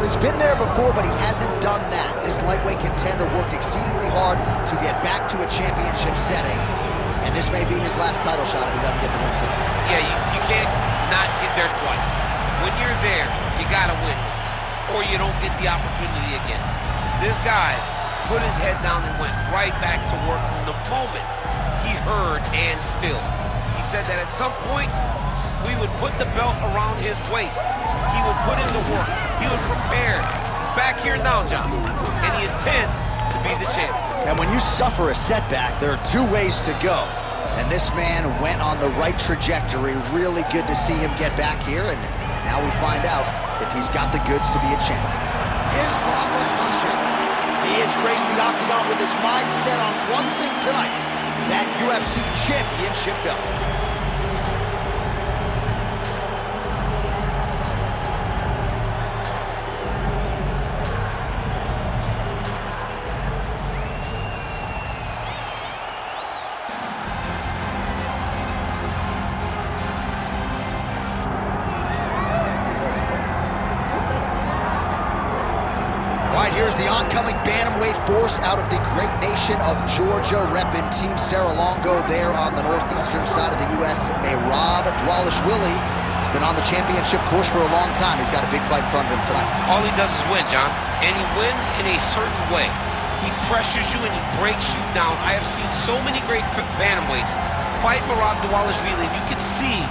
he's been there before, but he hasn't done that. This lightweight contender worked exceedingly hard to get back to a championship setting. And this may be his last title shot if he doesn't get the win tonight. Yeah, you can't not get there twice. When you're there, you gotta win, or you don't get the opportunity again. This guy put his head down and went right back to work from the moment he heard and still. He said that at some point, we would put the belt around his waist. He would put in the work. He would prepare. He's back here now, John, and he intends to be the champion. And when you suffer a setback, there are two ways to go. And this man went on the right trajectory. Really good to see him get back here, and now we find out if he's got the goods to be a champion. Islam Makhachev. He has graced the octagon with his mind set on one thing tonight, that UFC championship belt. Here's the oncoming bantamweight force out of the great nation of Georgia, repping Team Serra-Longo there on the northeastern side of the U.S. Merab Dvalishvili. He's been on the championship course for a long time. He's got a big fight in front of him tonight. All he does is win, John, and he wins in a certain way. He pressures you and he breaks you down. I have seen so many great bantamweights fight Merab Dvalishvili, and you can see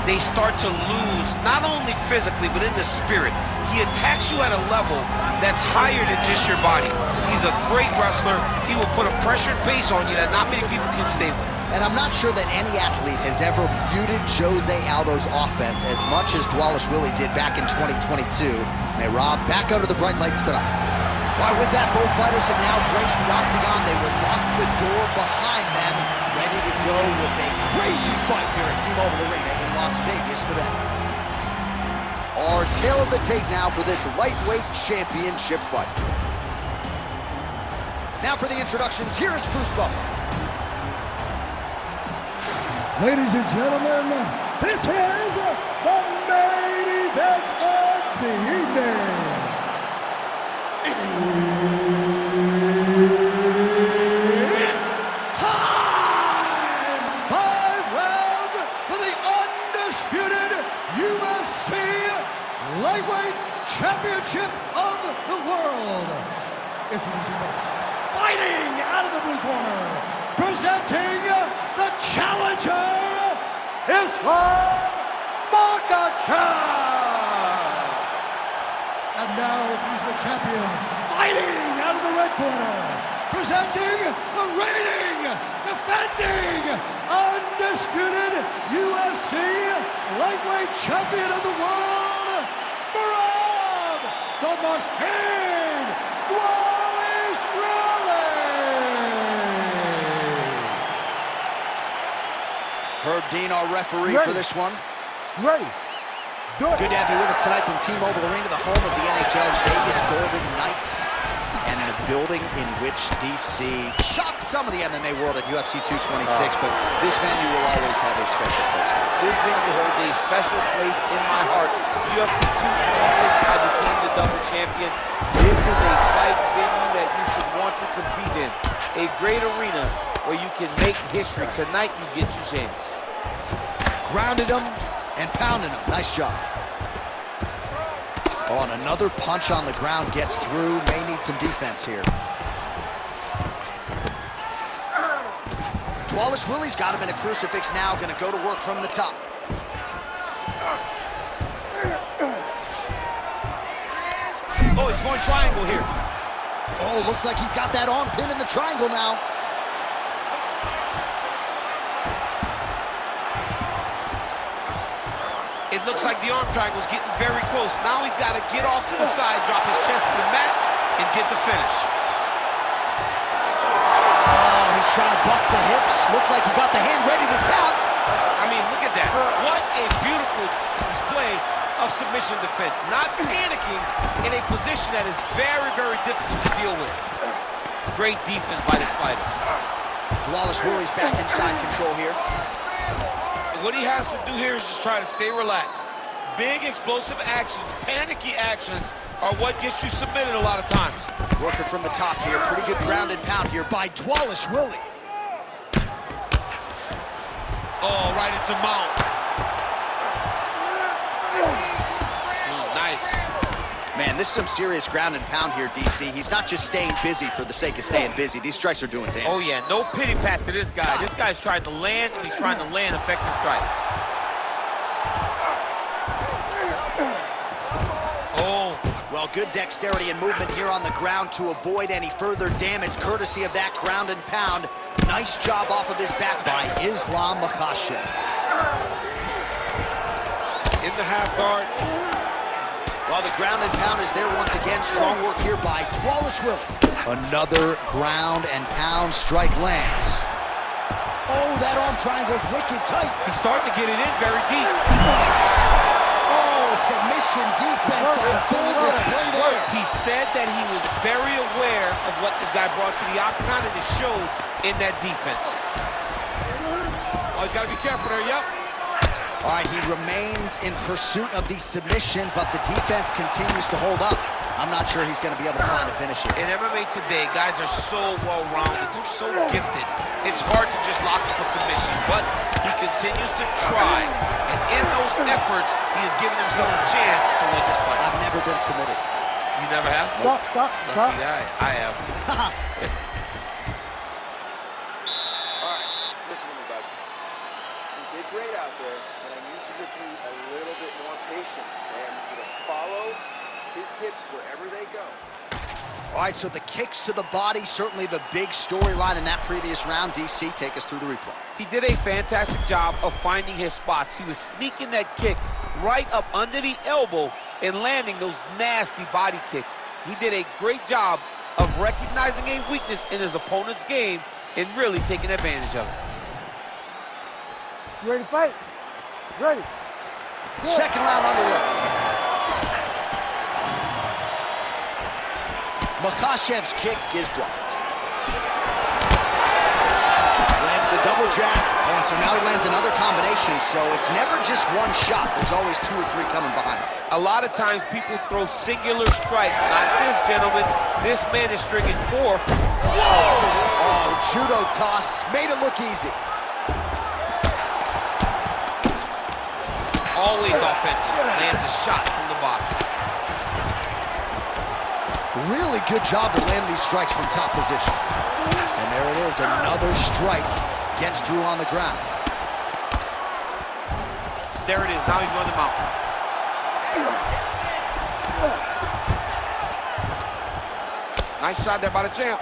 they start to lose, not only physically, but in the spirit. He attacks you at a level that's higher than just your body. He's a great wrestler. He will put a pressured pace on you that not many people can stay with. And I'm not sure that any athlete has ever muted Jose Aldo's offense as much as Dvalishvili did back in 2022. Merab back under the bright lights tonight. Why, with that, both fighters have now graced the octagon. They will lock the door behind them, ready to go with a crazy fight here at T-Mobile Arena in Las Vegas, Nevada. Our tail of the tape now for this lightweight championship fight. Now for the introductions, here's Bruce Buffer. Ladies and gentlemen, this is the main event of the evening. It's time! 5 rounds for the undisputed UFC Lightweight Championship of the World. Introducing first, fighting out of the blue corner, presenting the challenger, Islam Makhachev. And now he's the champion, fighting out of the red corner, presenting the reigning, defending, undisputed UFC Lightweight Champion of the World, Merab the Machine Dvalishvili. Herb Dean, our referee for this one. Ready. Good to have you with us tonight from T-Mobile Arena, the home of the NHL's Vegas Golden Knights, and the building in which DC shocked some of the MMA world at UFC 226, but this venue will always have a special place for it. This venue holds a special place in my heart. UFC 226, I became the double champion. This is a fight venue that you should want to compete in. A great arena where you can make history. Tonight, you get your chance. Grounded him and pounded him. Nice job. Oh, and another punch on the ground gets through. May need some defense here. Dvalishvili's got him in a crucifix now. Going to go to work from the top. Oh, he's going triangle here. Oh, looks like he's got that arm pin in the triangle now. It looks like the arm triangle's getting very close. Now he's got to get off to the side, drop his chest to the mat, and get the finish. Oh, he's trying to buck the hips. Looked like he got the hand ready to tap. I mean, look at that. What a beautiful display of submission defense. Not panicking in a position that is very, very difficult to deal with. Great defense by this fighter. Dvalishvili's back inside control here. What he has to do here is just try to stay relaxed. Big explosive actions, panicky actions are what gets you submitted a lot of times. Working from the top here. Pretty good ground and pound here by Dvalishvili. Oh, right into mount. Nice. Man, this is some serious ground and pound here, DC. He's not just staying busy for the sake of staying busy. These strikes are doing damage. Oh, yeah. No pity pat to this guy. This guy's trying to land, and he's trying to land effective strikes. Oh. Well, good dexterity and movement here on the ground to avoid any further damage, courtesy of that ground and pound. Nice job off of his back by Makhachev. In the half guard. While the ground and pound is there once again, strong work here by Dvalishvili. Another ground and pound strike lands. Oh, that arm triangle's wicked tight. He's starting to get it in very deep. Oh, submission defense on full display there. He said that he was very aware of what this guy brought to the octagon, and it showed in that defense. Oh, he's got to be careful there, yep. All right, he remains in pursuit of the submission, but the defense continues to hold up. I'm not sure he's going to be able to find a finish here. In MMA today, guys are so well-rounded. They're so gifted. It's hard to just lock up a submission, but he continues to try. And in those efforts, he has given himself a chance to win this fight. I've never been submitted. You never have? Stop. Lucky guy. I have. All right, listen to me, bud. You did great out there, but I need you to be a little bit more patient. Okay? I need you to follow his hips wherever they go. All right, so the kicks to the body, certainly the big storyline in that previous round. DC, take us through the replay. He did a fantastic job of finding his spots. He was sneaking that kick right up under the elbow and landing those nasty body kicks. He did a great job of recognizing a weakness in his opponent's game and really taking advantage of it. You ready to fight? Ready. Second round underway. Makhachev's kick is blocked. Lands the double jab. Oh, and so now he lands another combination, so it's never just one shot. There's always 2 or 3 coming behind. A lot of times people throw singular strikes. Not this gentleman. This man is stringing 4. Whoa! Oh, judo toss. Made it look easy. Always offensive. Lands a shot from the bottom. Really good job to land these strikes from top position. And there it is, another strike gets through on the ground. There it is, now he's running the mountain. Nice shot there by the champ.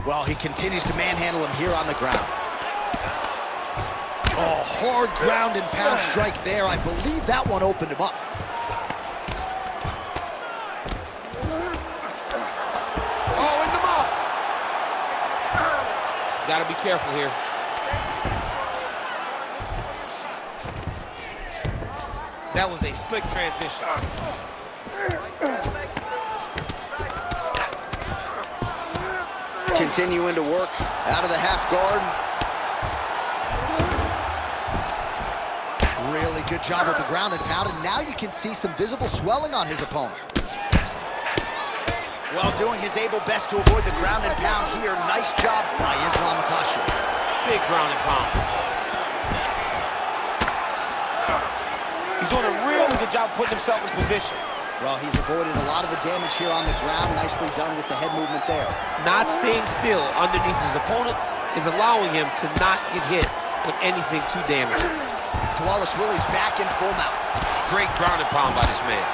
Well, he continues to manhandle him here on the ground. Oh, hard ground and pound strike there. I believe that one opened him up. Oh, in the mouth. He's got to be careful here. That was a slick transition. Continuing to work out of the half guard. Really good job with the ground and pound, and now you can see some visible swelling on his opponent. Well, doing his able best to avoid the ground and pound here. Nice job by Makhachev. Big ground and pound. He's doing a really good job putting himself in position. Well, he's avoided a lot of the damage here on the ground. Nicely done with the head movement there. Not staying still underneath his opponent is allowing him to not get hit with anything too damaging. Dvalishvili's back in full mount. Great ground and pound by this man.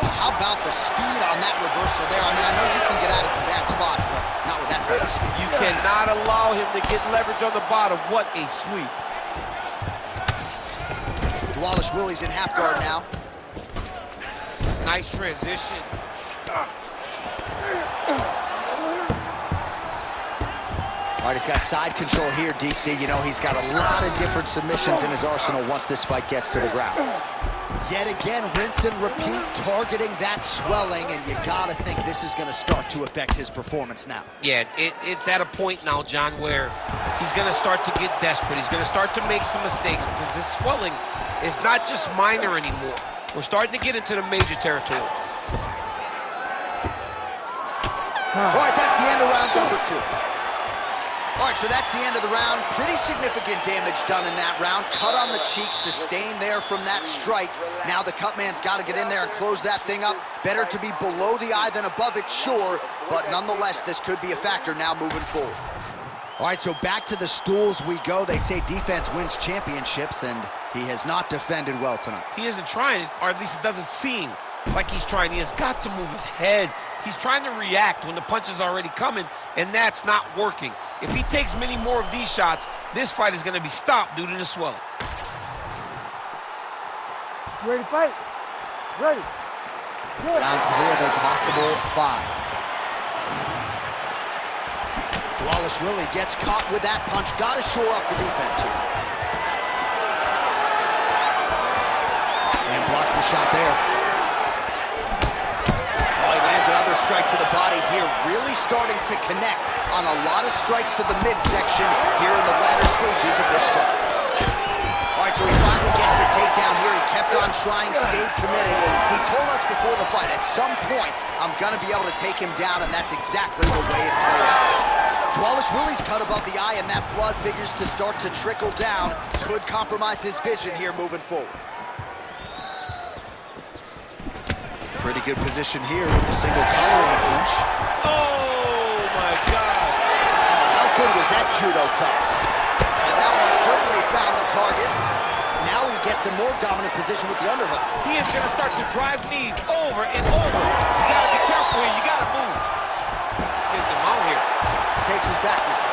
Oh, how about the speed on that reversal there? I mean, I know you can get out of some bad spots, but not with that type of speed. You cannot allow him to get leverage on the bottom. What a sweep. Dvalishvili's in half guard now. Nice transition. All right, he's got side control here, DC. You know, he's got a lot of different submissions in his arsenal once this fight gets to the ground. Yet again, rinse and repeat, targeting that swelling, and you gotta think this is gonna start to affect his performance now. Yeah, it's at a point now, John, where he's gonna start to get desperate. He's gonna start to make some mistakes because this swelling is not just minor anymore. We're starting to get into the major territory. All right, that's the end of round number 2. All right, so that's the end of the round. Pretty significant damage done in that round. Cut on the cheek, sustained there from that strike. Now the cut man's got to get in there and close that thing up. Better to be below the eye than above it, sure, but nonetheless, this could be a factor now moving forward. All right, so back to the stools we go. They say defense wins championships, and he has not defended well tonight. He isn't trying, or at least it doesn't seem like he's trying. He has got to move his head. He's trying to react when the punch is already coming, and that's not working. If he takes many more of these shots, this fight is going to be stopped due to the swelling. Ready to fight? Ready. Round 3 of a possible 5. Dvalishvili gets caught with that punch. Got to shore up the defense here. And blocks the shot there. Another strike to the body here, really starting to connect on a lot of strikes to the midsection here in the latter stages of this fight. All right, so he finally gets the takedown here. He kept on trying, stayed committed. He told us before the fight, at some point, I'm going to be able to take him down, and that's exactly the way it played out. Dvalishvili's cut above the eye, and that blood figures to start to trickle down. Could compromise his vision here moving forward. Pretty good position here with the single collar in the clinch. Oh, my God. How good was that judo toss? And that one certainly found the target. Now he gets a more dominant position with the underhook. He is going to start to drive knees over and over. You got to be careful here. You got to move. Get him out here. Takes his back now.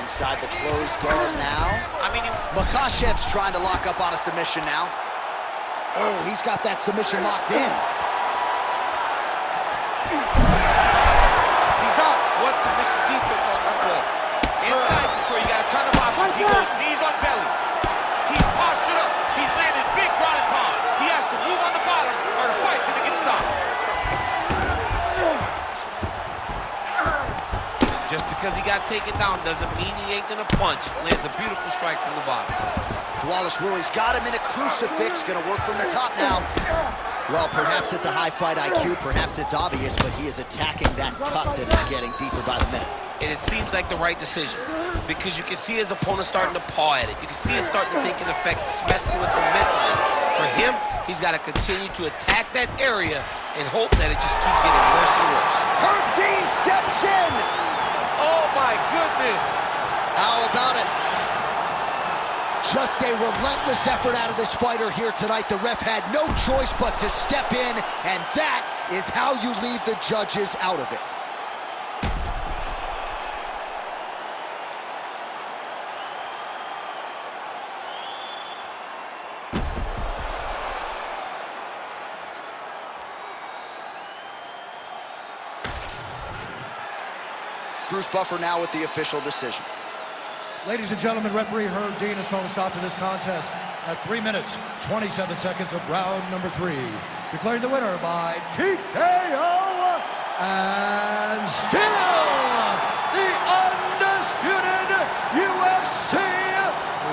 Inside the closed guard now. I mean, Makhachev's trying to lock up on a submission now. Oh, he's got that submission locked in. he's out. What submission defense on this play? Inside control, you got a ton of options. He goes knees on belly. He's postured up. He's landed big ground and pound. He has to move on the bottom or the fight's gonna get stopped. Just because he got taken down doesn't mean he ain't gonna punch. Lands a beautiful strike from the bottom. Dvalishvili's got him in a crucifix. Gonna work from the top now. Well, perhaps it's a high fight IQ, perhaps it's obvious, but he is attacking that cut that is getting deeper by the minute. And it seems like the right decision because you can see his opponent starting to paw at it. You can see it starting to take an effect, especially with the mentally. For him, he's got to continue to attack that area and hope that it just keeps getting worse and worse. Herb Dean steps in. Oh, my goodness. How about it? Just a relentless effort out of this fighter here tonight. The ref had no choice but to step in, and that is how you leave the judges out of it. Bruce Buffer now with the official decision. Ladies and gentlemen, referee Herb Dean has called a stop to this contest at 3 minutes, 27 seconds of round number 3. Declaring the winner by TKO and still the undisputed UFC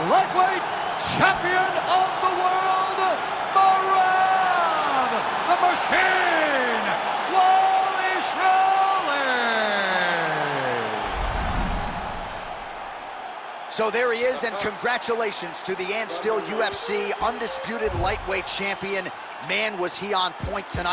lightweight champion of the world, Merab, the Machine, Dvalishvili. So there he is, and congratulations to the and still UFC undisputed lightweight champion. Man, was he on point tonight.